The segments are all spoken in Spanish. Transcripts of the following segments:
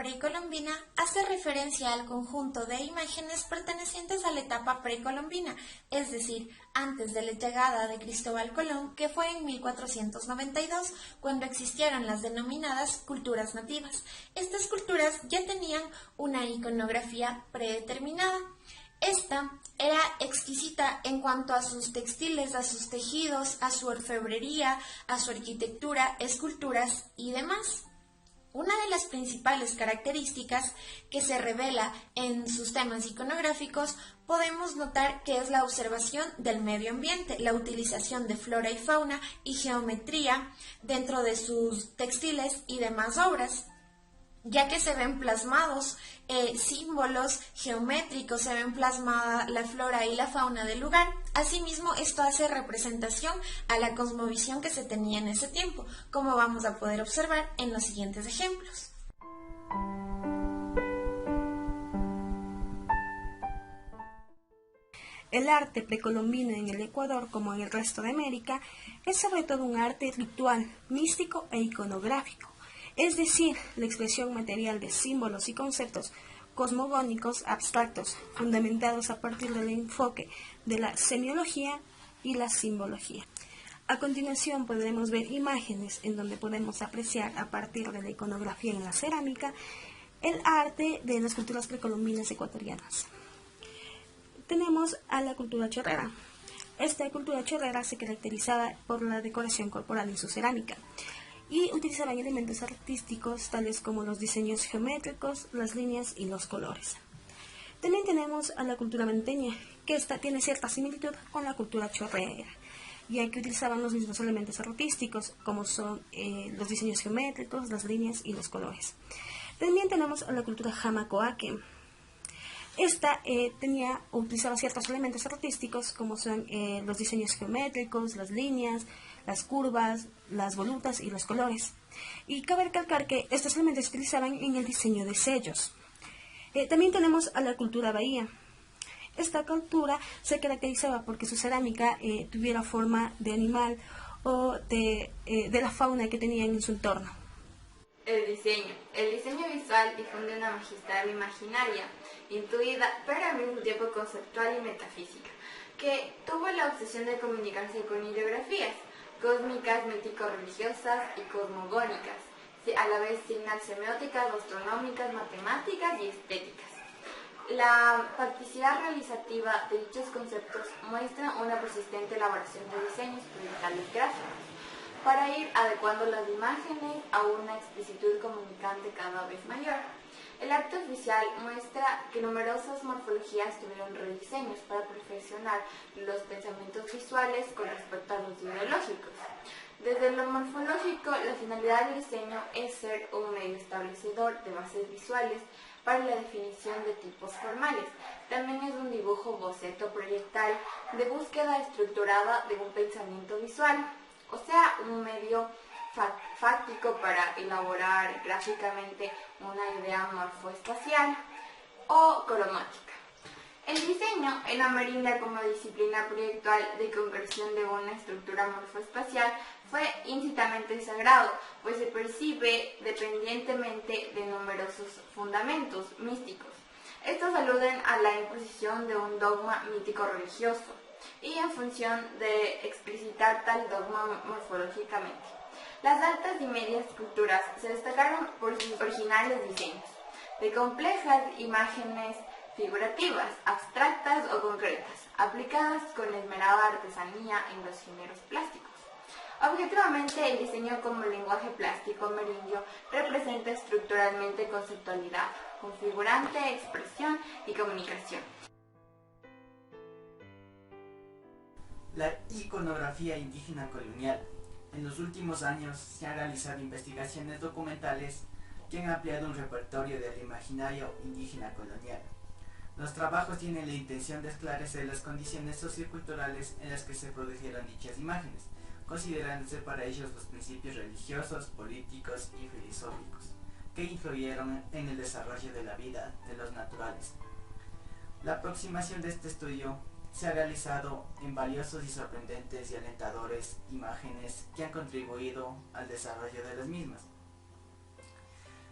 precolombina hace referencia al conjunto de imágenes pertenecientes a la etapa precolombina, es decir, antes de la llegada de Cristóbal Colón, que fue en 1492, cuando existieron las denominadas culturas nativas. Estas culturas ya tenían una iconografía predeterminada. Esta era exquisita en cuanto a sus textiles, a sus tejidos, a su orfebrería, a su arquitectura, esculturas y demás. Una de las principales características que se revela en sus temas iconográficos podemos notar que es la observación del medio ambiente, la utilización de flora y fauna y geometría dentro de sus textiles y demás obras, ya que se ven plasmados símbolos geométricos, se ven plasmada la flora y la fauna del lugar. Asimismo, esto hace representación a la cosmovisión que se tenía en ese tiempo, como vamos a poder observar en los siguientes ejemplos. El arte precolombino en el Ecuador, como en el resto de América, es sobre todo un arte ritual, místico e iconográfico, es decir, la expresión material de símbolos y conceptos cosmogónicos abstractos, fundamentados a partir del enfoque de la semiología y la simbología. A continuación podremos ver imágenes en donde podemos apreciar a partir de la iconografía en la cerámica el arte de las culturas precolombinas ecuatorianas. Tenemos a la cultura chorrera. Esta cultura chorrera se caracterizaba por la decoración corporal en su cerámica y utilizaban elementos artísticos tales como los diseños geométricos, las líneas y los colores. También tenemos a la cultura manteña, que esta tiene cierta similitud con la cultura chorrera, ya que utilizaban los mismos elementos artísticos como son los diseños geométricos, las líneas y los colores. También tenemos a la cultura jamacoaque. Esta utilizaba ciertos elementos artísticos como son los diseños geométricos, las líneas, las curvas, las volutas y los colores. Y cabe recalcar que estos elementos se utilizaban en el diseño de sellos. También tenemos a la cultura bahía. Esta cultura se caracterizaba porque su cerámica tuviera forma de animal o de la fauna que tenían en su entorno. El diseño visual difunde una majestad imaginaria, intuida, pero al mismo tiempo conceptual y metafísica, que tuvo la obsesión de comunicarse con ideografías cósmicas, mítico-religiosas y cosmogónicas, a la vez signas semióticas, astronómicas, matemáticas y estéticas. La practicidad realizativa de dichos conceptos muestra una persistente elaboración de diseños proyectales gráficos, para ir adecuando las imágenes a una explicitud comunicante cada vez mayor. El arte oficial muestra que numerosas morfologías tuvieron rediseños para perfeccionar los pensamientos visuales con respecto a los ideológicos. Desde lo morfológico, la finalidad del diseño es ser un medio establecedor de bases visuales para la definición de tipos formales. También es un dibujo boceto proyectal de búsqueda estructurada de un pensamiento visual, o sea, un medio fáctico para elaborar gráficamente una idea morfoespacial o cromática. El diseño en Amerindia como disciplina proyectual de concreción de una estructura morfoespacial fue íncitamente sagrado, pues se percibe dependientemente de numerosos fundamentos místicos. Estos aluden a la imposición de un dogma mítico-religioso y en función de explicitar tal dogma morfológicamente. Las altas y medias culturas se destacaron por sus originales diseños, de complejas imágenes figurativas, abstractas o concretas, aplicadas con esmerada artesanía en los géneros plásticos. Objetivamente, el diseño como lenguaje plástico amerindio representa estructuralmente conceptualidad, configurante, expresión y comunicación. La iconografía indígena colonial. En los últimos años se han realizado investigaciones documentales que han ampliado un repertorio del imaginario indígena colonial. Los trabajos tienen la intención de esclarecer las condiciones socioculturales en las que se produjeron dichas imágenes, considerándose para ellos los principios religiosos, políticos y filosóficos que influyeron en el desarrollo de la vida de los naturales. La aproximación de este estudio se ha realizado en valiosos y sorprendentes y alentadores imágenes que han contribuido al desarrollo de las mismas.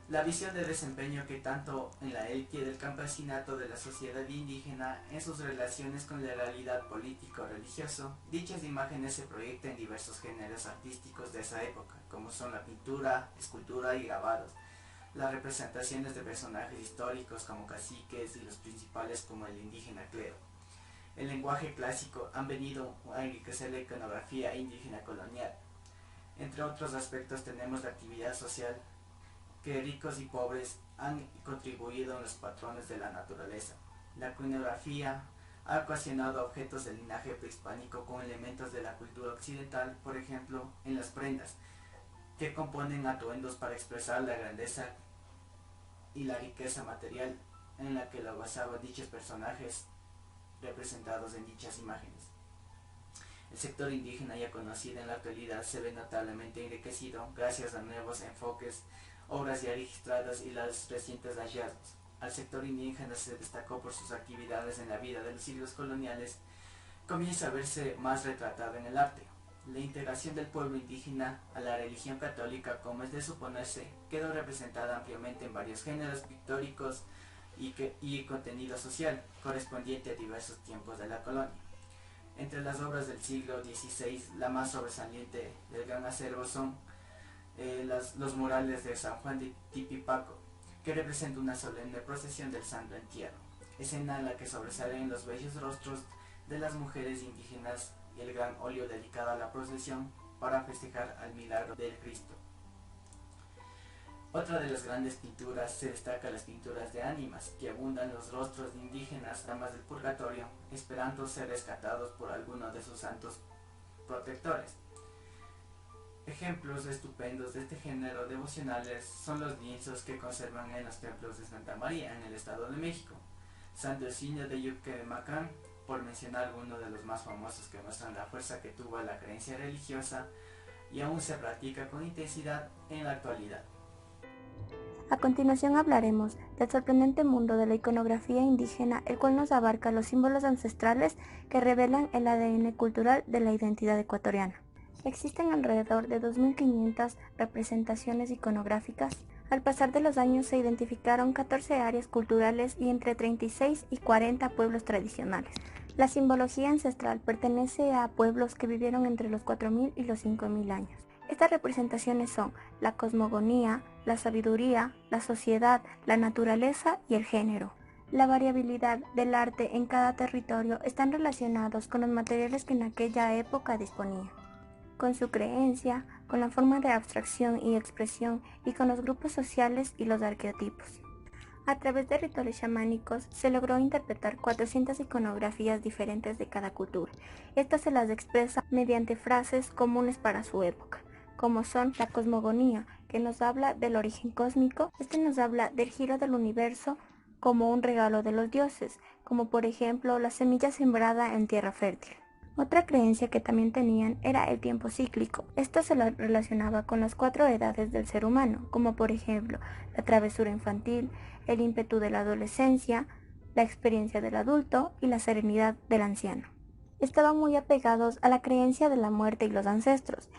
La visión de desempeño que tanto en la élite del campesinato de la sociedad indígena en sus relaciones con la realidad político-religioso, dichas imágenes se proyectan en diversos géneros artísticos de esa época, como son la pintura, escultura y grabados, las representaciones de personajes históricos como caciques y los principales como el indígena clero. El lenguaje clásico han venido a enriquecer la iconografía indígena colonial. Entre otros aspectos tenemos la actividad social, que ricos y pobres han contribuido en los patrones de la naturaleza. La iconografía ha ocasionado objetos del linaje prehispánico con elementos de la cultura occidental, por ejemplo, en las prendas, que componen atuendos para expresar la grandeza y la riqueza material en la que lo basaban dichos personajes representados en dichas imágenes. El sector indígena ya conocido en la actualidad se ve notablemente enriquecido gracias a nuevos enfoques, obras ya registradas y los recientes hallazgos. Al sector indígena se destacó por sus actividades en la vida de los siglos coloniales, comienza a verse más retratado en el arte. La integración del pueblo indígena a la religión católica, como es de suponerse, quedó representada ampliamente en varios géneros pictóricos y contenido social, correspondiente a diversos tiempos de la colonia. Entre las obras del siglo XVI, la más sobresaliente del gran acervo son los murales de San Juan de Tipipaco, que representa una solemne procesión del Santo Entierro, escena en la que sobresalen los bellos rostros de las mujeres indígenas y el gran óleo dedicado a la procesión para festejar al milagro del Cristo. Otra de las grandes pinturas se destaca las pinturas de ánimas, que abundan los rostros de indígenas, damas del purgatorio, esperando ser rescatados por alguno de sus santos protectores. Ejemplos estupendos de este género devocionales son los lienzos que conservan en los templos de Santa María en el Estado de México, Santo Eugenio de Yuctemacán, por mencionar uno de los más famosos que muestran la fuerza que tuvo la creencia religiosa y aún se practica con intensidad en la actualidad. A continuación hablaremos del sorprendente mundo de la iconografía indígena, el cual nos abarca los símbolos ancestrales que revelan el ADN cultural de la identidad ecuatoriana. Existen alrededor de 2.500 representaciones iconográficas. Al pasar de los años se identificaron 14 áreas culturales y entre 36 y 40 pueblos tradicionales. La simbología ancestral pertenece a pueblos que vivieron entre los 4.000 y los 5.000 años. Estas representaciones son la cosmogonía, la sabiduría, la sociedad, la naturaleza y el género. La variabilidad del arte en cada territorio están relacionados con los materiales que en aquella época disponían, con su creencia, con la forma de abstracción y expresión y con los grupos sociales y los arquetipos. A través de rituales chamánicos se logró interpretar 400 iconografías diferentes de cada cultura. Estas se las expresa mediante frases comunes para su época, como son la cosmogonía, que nos habla del origen cósmico. Nos habla del giro del universo como un regalo de los dioses, como por ejemplo la semilla sembrada en tierra fértil. Otra creencia que también tenían era el tiempo cíclico. Esto se lo relacionaba con las 4 edades del ser humano, como por ejemplo la travesura infantil, el ímpetu de la adolescencia, la experiencia del adulto y la serenidad del anciano. Estaban muy apegados a la creencia de la muerte y los ancestros.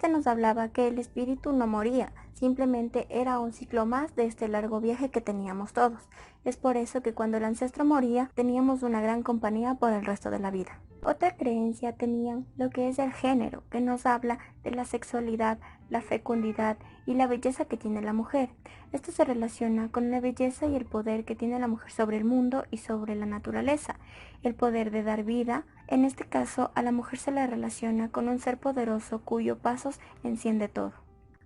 Nos hablaba que el espíritu no moría, simplemente era un ciclo más de este largo viaje que teníamos todos. Es por eso que cuando el ancestro moría, teníamos una gran compañía por el resto de la vida. Otra creencia tenían lo que es el género, que nos habla de la sexualidad, la fecundidad y la belleza que tiene la mujer. Esto se relaciona con la belleza y el poder que tiene la mujer sobre el mundo y sobre la naturaleza, el poder de dar vida. En este caso, a la mujer se la relaciona con un ser poderoso cuyo pasos enciende todo.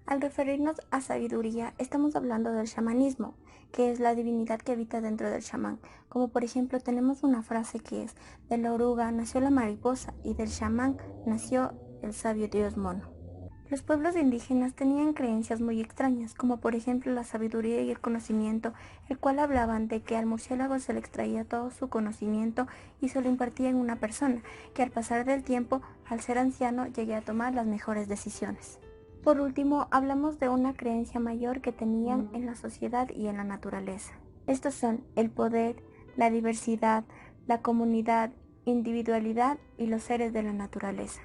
Al referirnos a sabiduría, estamos hablando del chamanismo, que es la divinidad que habita dentro del chamán. Como por ejemplo tenemos una frase que es: de la oruga nació la mariposa y del chamán nació el sabio dios mono. Los pueblos indígenas tenían creencias muy extrañas, como por ejemplo la sabiduría y el conocimiento, el cual hablaban de que al murciélago se le extraía todo su conocimiento y se lo impartía en una persona, que al pasar del tiempo, al ser anciano, llegue a tomar las mejores decisiones. Por último, hablamos de una creencia mayor que tenían en la sociedad y en la naturaleza. Estos son el poder, la diversidad, la comunidad, individualidad y los seres de la naturaleza.